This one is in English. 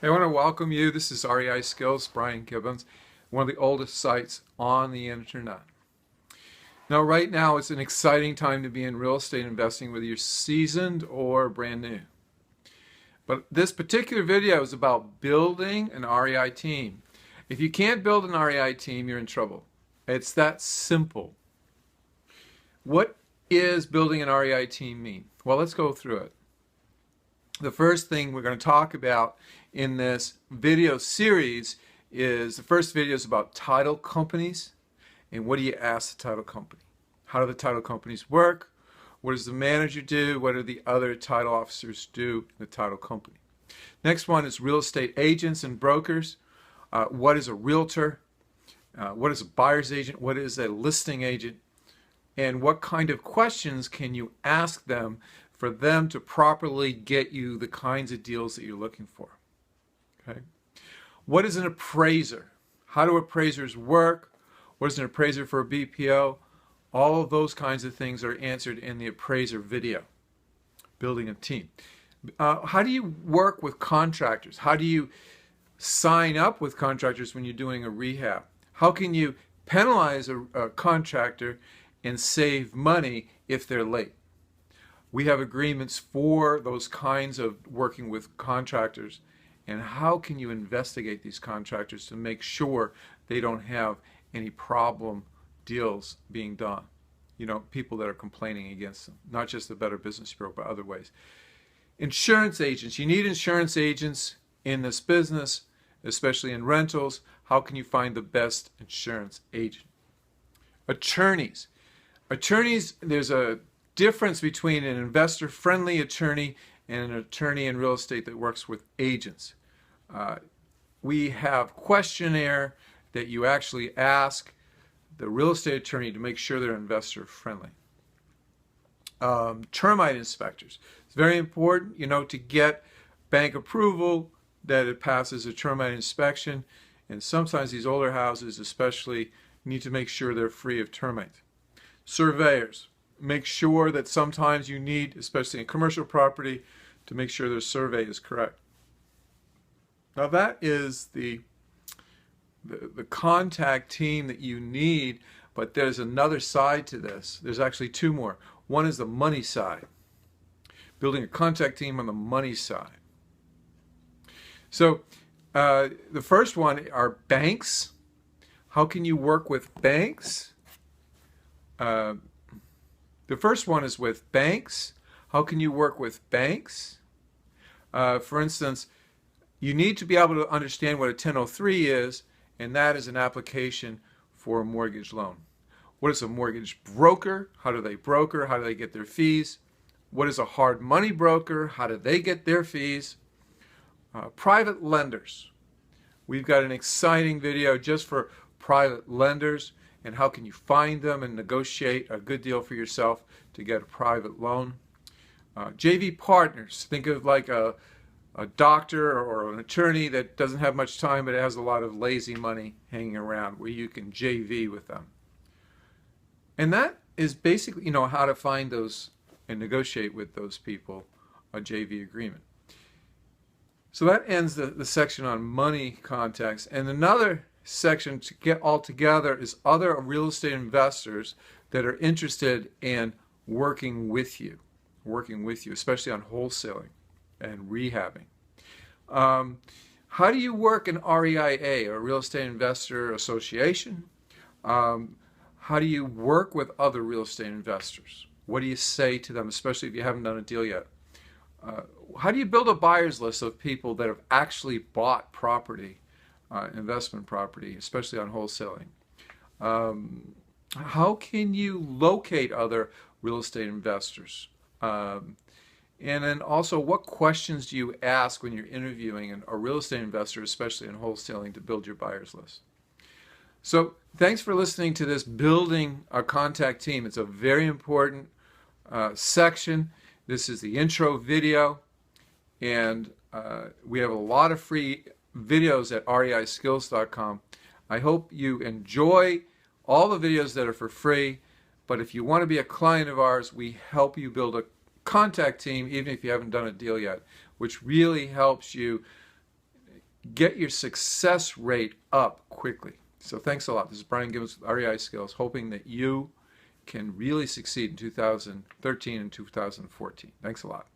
Hey, I want to welcome you. This is REI Skills, Brian Gibbons, one of the oldest sites on the internet. Now, right now, it's an exciting time to be in real estate investing, whether you're seasoned or brand new. But this particular video is about building an REI team. If you can't build an REI team, you're in trouble. It's that simple. What is building an REI team mean? Well, let's go through it. The first thing we're going to talk about in this video series is the first video is about title companies and what do you ask the title company? How do the title companies work? What does the manager do? What do the other title officers do in the title company? Next one is real estate agents and brokers. What is a realtor? What is a buyer's agent? What is a listing agent? And what kind of questions can you ask them for them to properly get you the kinds of deals that you're looking for? Okay. What is an appraiser? How do appraisers work? What is an appraiser for a BPO? All of those kinds of things are answered in the appraiser video. Building a team. How do you work with contractors? How do you sign up with contractors when you're doing a rehab? How can you penalize a contractor and save money if they're late? We have agreements for those kinds of working with contractors. And how can you investigate these contractors to make sure they don't have any problem deals being done? You know, people that are complaining against them, not just the Better Business Bureau, but other ways. Insurance agents. You need insurance agents in this business, especially in rentals. How can you find the best insurance agent? Attorneys. Attorneys, there's a difference between an investor-friendly attorney and an attorney in real estate that works with agents. We have questionnaire that you actually ask the real estate attorney to make sure they're investor-friendly. Termite inspectors. It's very important, you know, to get bank approval that it passes a termite inspection. And sometimes these older houses especially need to make sure they're free of termites. Surveyors. Make sure that sometimes you need, especially in commercial property, to make sure their survey is correct. Now that is the contact team that you need, but there's another side to this. There's actually two more. One is the money side. Building a contact team on the money side. So the first one are banks. How can you work with banks? The first one is with banks. How can you work with banks? For instance, you need to be able to understand what a 1003 is, and that is an application for a mortgage loan. What is a mortgage broker? How do they broker? How do they get their fees? What is a hard money broker? How do they get their fees? Private lenders. We've got an exciting video just for private lenders and how can you find them and negotiate a good deal for yourself to get a private loan. JV partners. Think of like a doctor or an attorney that doesn't have much time but has a lot of lazy money hanging around where you can JV with them. And that is basically, you know, how to find those and negotiate with those people a JV agreement. So that ends the section on money contacts. And another section to get all together is other real estate investors that are interested in working with you, especially on wholesaling and rehabbing. How do you work in REIA, or Real Estate Investor Association? How do you work with other real estate investors? What do you say to them, especially if you haven't done a deal yet? How do you build a buyer's list of people that have actually bought property, investment property, especially on wholesaling? How can you locate other real estate investors? And then also, what questions do you ask when you're interviewing a real estate investor, especially in wholesaling, to build your buyer's list? So thanks for listening to this Building a Contact Team. It's a very important section. This is the intro video, and we have a lot of free videos at reiskills.com. I hope you enjoy all the videos that are for free, but if you want to be a client of ours, we help you build a contact team even if you haven't done a deal yet, which really helps you get your success rate up quickly. So thanks a lot. This is Brian Gibbons with REI Skills, hoping that you can really succeed in 2013 and 2014. Thanks a lot.